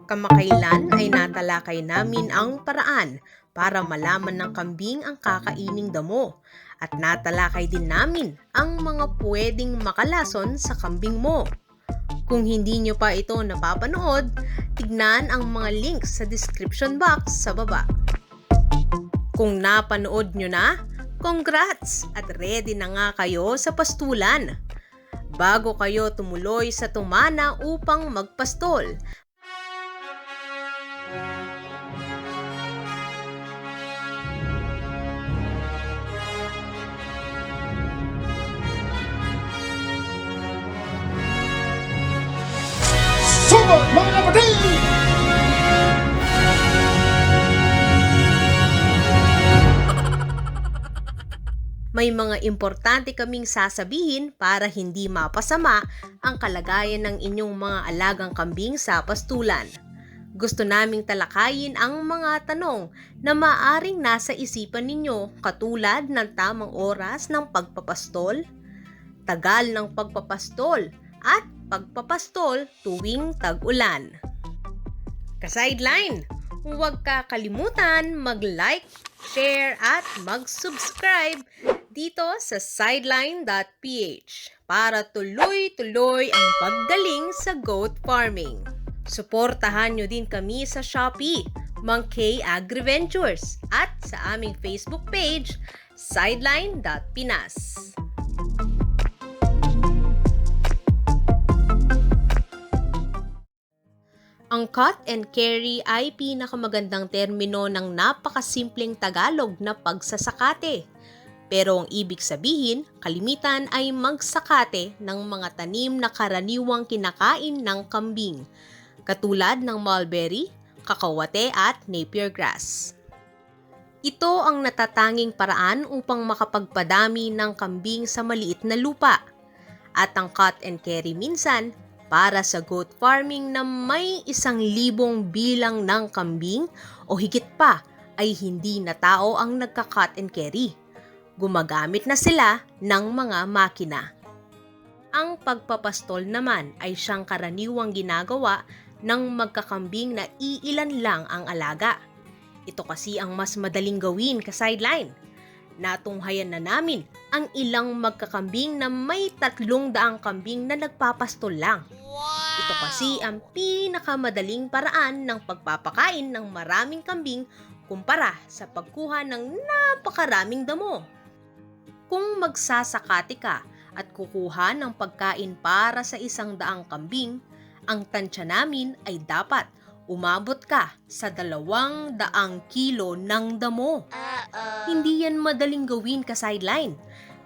Kamakailan ay natalakay namin ang paraan para malaman ng kambing ang kakaining damo at natalakay din namin ang mga pwedeng makalason sa kambing mo. Kung hindi nyo pa ito napapanood, tignan ang mga links sa description box sa baba. Kung napanood nyo na, congrats at ready na nga kayo sa pastulan. Bago kayo tumuloy sa tumana upang magpastol, Sumot mga kapatid! may mga importante kaming sasabihin para hindi mapasama ang kalagayan ng inyong mga alagang kambing sa pastulan. Gusto naming talakayin ang mga tanong na maaring nasa isipan ninyo katulad ng tamang oras ng pagpapastol, tagal ng pagpapastol, at pagpapastol tuwing tag-ulan. Ka-sideline, huwag kakalimutan mag-like, share at mag-subscribe dito sa sideline.ph para tuloy-tuloy ang paggaling sa goat farming. Suportahan nyo din kami sa Shopee, Mang K Agriventures at sa aming Facebook page, sideline.pinas. Ang cut and carry ay pinakamagandang termino ng napakasimpleng Tagalog na pagsasakate. Pero ang ibig sabihin, kalimitan ay magsakate ng mga tanim na karaniwang kinakain ng kambing, katulad ng mulberry, kakawate at napier grass. Ito ang natatanging paraan upang makapagpadami ng kambing sa maliit na lupa. At ang cut and carry minsan, para sa goat farming na may 1,000 bilang ng kambing o higit pa ay hindi na tao ang nagka-cut and carry. Gumagamit na sila ng mga makina. Ang pagpapastol naman ay siyang karaniwang ginagawa ng magkakambing na iilan lang ang alaga. Ito kasi ang mas madaling gawin ka-sideline. Natunghayan na namin ang ilang magkakambing na may 300 kambing na nagpapastol lang. Ito kasi ang pinakamadaling paraan ng pagpapakain ng maraming kambing kumpara sa pagkuha ng napakaraming damo. Kung magsasakati ka at kukuha ng pagkain para sa 100 kambing, ang tansya namin ay dapat umabot ka sa 200 kilo ng damo. Hindi yan madaling gawin ka-sideline,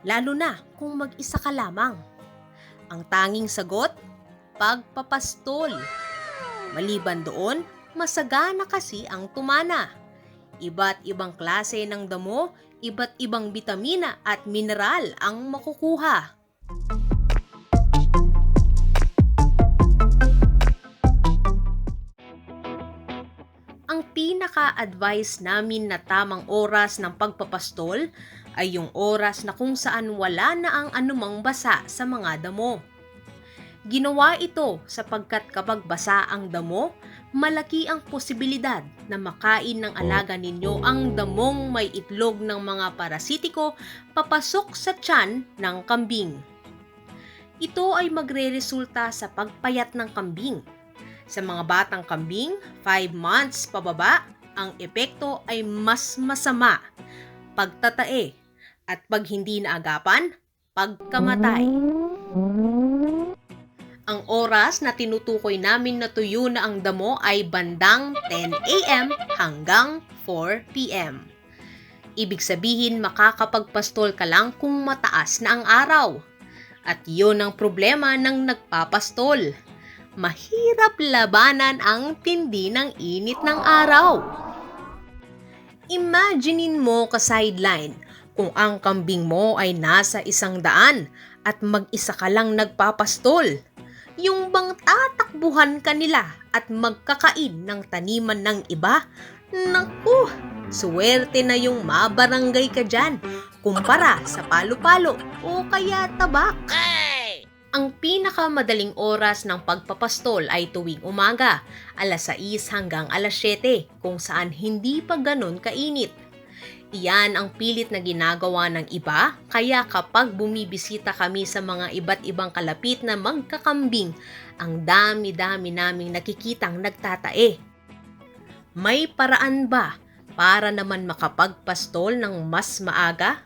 lalo na kung mag-isa ka lamang. Ang tanging sagot, pagpapastol. Maliban doon, masagana kasi ang tumana. Iba't ibang klase ng damo, iba't ibang bitamina at mineral ang makukuha. Ang pinaka-advice namin na tamang oras ng pagpapastol ay yung oras na kung saan wala na ang anumang basa sa mga damo. Ginawa ito sapagkat kapag basa ang damo, malaki ang posibilidad na makain ng alaga ninyo ang damong may itlog ng mga parasitiko papasok sa tiyan ng kambing. Ito ay magreresulta sa pagpayat ng kambing. Sa mga batang kambing, 5 months pababa, ang epekto ay mas masama, pagtatae, at pag hindi naagapan, pagkamatay. Ang oras na tinutukoy namin na tuyo na ang damo ay bandang 10 a.m. hanggang 4 p.m. Ibig sabihin makakapagpastol ka lang kung mataas na ang araw. At yun ang problema ng nagpapastol. Mahirap labanan ang tindi ng init ng araw. Imaginein mo ka-sideline kung ang kambing mo ay nasa 100 at mag-isa ka lang nagpapastol. Yung bang tatakbuhan ka nila at magkakain ng taniman ng iba? Naku, swerte na yung mabarangay ka dyan kumpara sa palo-palo o kaya tabak. Ang pinakamadaling oras ng pagpapastol ay tuwing umaga, alas 6 hanggang alas 7, kung saan hindi pa ganun kainit. Iyan ang pilit na ginagawa ng iba, kaya kapag bumibisita kami sa mga iba't ibang kalapit na magkakambing, ang dami-dami naming nakikitang nagtatae. May paraan ba para naman makapagpastol ng mas maaga?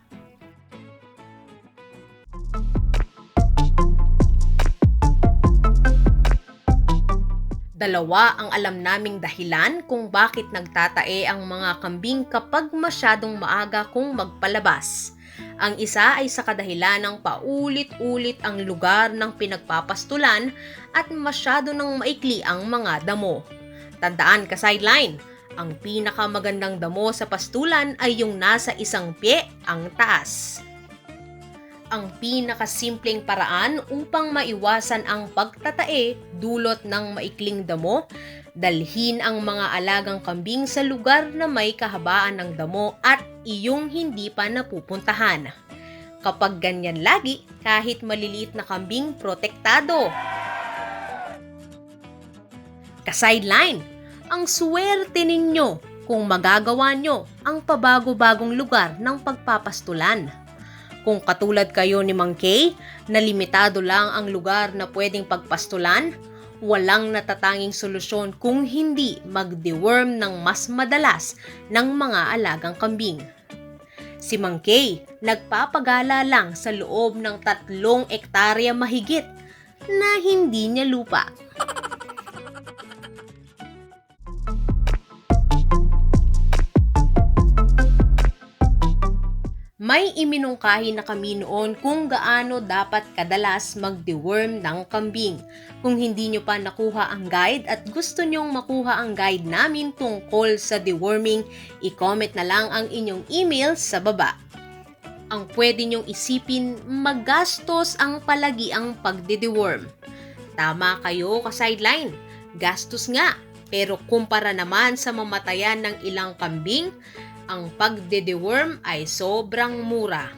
Dalawa ang alam naming dahilan kung bakit nagtatae ang mga kambing kapag masyadong maaga kung magpalabas. Ang isa ay sa kadahilan ng paulit-ulit ang lugar ng pinagpapastulan at masyado nang maikli ang mga damo. Tandaan ka sideline, ang pinakamagandang damo sa pastulan ay yung nasa 1 pie ang taas. Ang pinakasimpleng paraan upang maiwasan ang pagtatae dulot ng maikling damo, dalhin ang mga alagang kambing sa lugar na may kahabaan ng damo at iyong hindi pa napupuntahan. Kapag ganyan lagi, kahit maliliit na kambing, protektado. Ka-sideline, ang swerte ninyo kung magagawa nyo ang pabago-bagong lugar ng pagpapastulan. Kung katulad kayo ni Mang Kay, na limitado lang ang lugar na pwedeng pagpastulan, walang natatanging solusyon kung hindi mag-deworm ng mas madalas ng mga alagang kambing. Si Mang Kay, nagpapagala lang sa loob ng 3 ektarya mahigit na hindi niya lupa. May iminungkahi na kami noon kung gaano dapat kadalas mag-deworm ng kambing. Kung hindi nyo pa nakuha ang guide at gusto nyong makuha ang guide namin tungkol sa deworming, i-comment na lang ang inyong email sa baba. Ang pwede nyong isipin, magastos ang palagiang pagde-deworm. Tama kayo ka-sideline, gastos nga, pero kumpara naman sa mamatayan ng ilang kambing, ang pagde-deworm ay sobrang mura.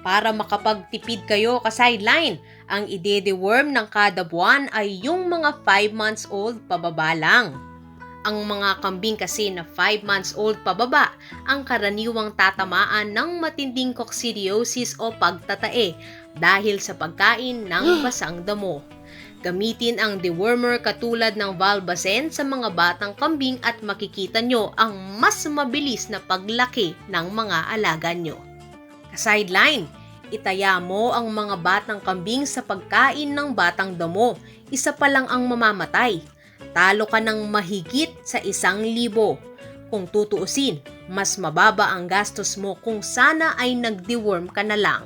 Para makapagtipid kayo ka-sideline, ang ide-deworm ng kada buwan ay yung mga 5 months old pababa lang. Ang mga kambing kasi na 5 months old pababa ang karaniwang tatamaan ng matinding coccidiosis o pagtatae dahil sa pagkain ng basang damo. Gamitin ang dewormer katulad ng Valbacen sa mga batang kambing at makikita nyo ang mas mabilis na paglaki ng mga alaga nyo. Ka-sideline, itaya mo ang mga batang kambing sa pagkain ng batang damo, isa pa lang ang mamamatay. Talo ka ng mahigit sa 1,000. Kung tutuusin, mas mababa ang gastos mo kung sana ay nag-deworm ka na lang.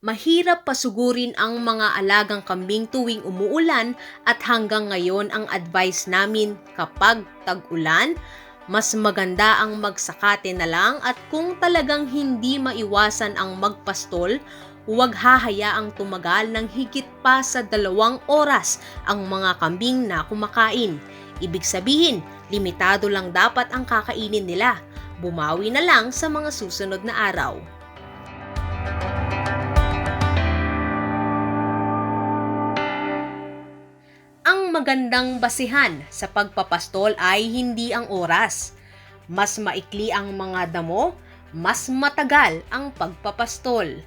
Mahirap pasugurin ang mga alagang kambing tuwing umuulan at hanggang ngayon ang advice namin kapag tag-ulan, mas maganda ang magsakate na lang at kung talagang hindi maiwasan ang magpastol, huwag hahayaang tumagal ng higit pa sa 2 oras ang mga kambing na kumakain. Ibig sabihin, limitado lang dapat ang kakainin nila. Bumawi na lang sa mga susunod na araw. Ang magandang basihan sa pagpapastol ay hindi ang oras. Mas maikli ang mga damo, mas matagal ang pagpapastol.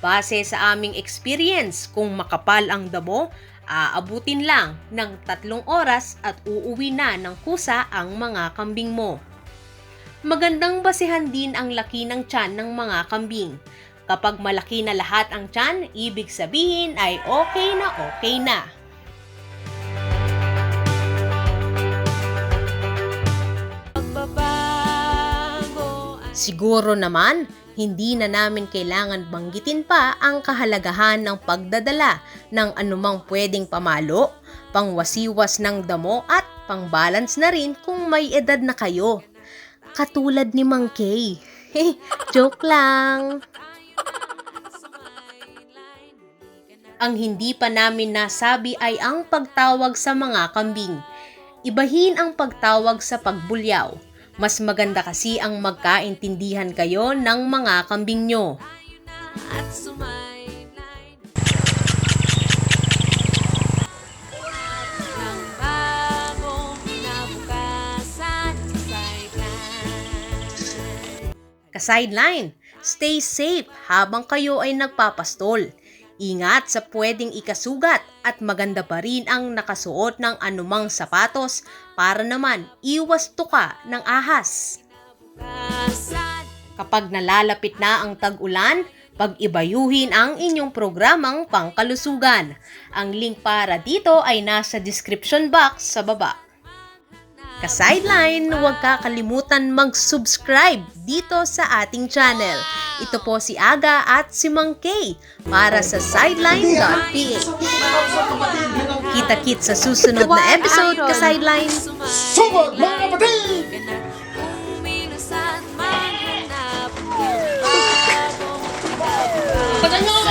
Base sa aming experience, kung makapal ang damo, aabutin lang ng 3 oras at uuwi na ng kusa ang mga kambing mo. Magandang basihan din ang laki ng tiyan ng mga kambing. Kapag malaki na lahat ang tiyan, ibig sabihin ay okay na okay na. Siguro naman, hindi na namin kailangan banggitin pa ang kahalagahan ng pagdadala ng anumang pwedeng pamalo, pangwasiwas ng damo at pangbalance na rin kung may edad na kayo. Katulad ni Mang Kay. Joke lang! Ang hindi pa namin nasabi ay ang pagtawag sa mga kambing. Ibahin ang pagtawag sa pagbulyaw. Mas maganda kasi ang magkaintindihan kayo ng mga kambing nyo. At sumaylay ng bagong kinabukasan sa sideline. Ka-sideline, stay safe habang kayo ay nagpapastol. Ingat sa pwedeng ikasugat at maganda pa rin ang nakasuot ng anumang sapatos para naman iwas tuka ng ahas. Bukasan, Kapag nalalapit na ang tag-ulan, pag-ibayuhin ang inyong programang pangkalusugan. Ang link para dito ay nasa description box sa baba. Ka-sideline, huwag kakalimutan mag-subscribe dito sa ating channel. Ito po si Aga at si Mang Kay para sa sideline.ph. Kita-kit sa susunod na episode, Ka-sideline. Sumot mga kapatid! ganap, kumilos at maghanap ng bagong kinabukasan.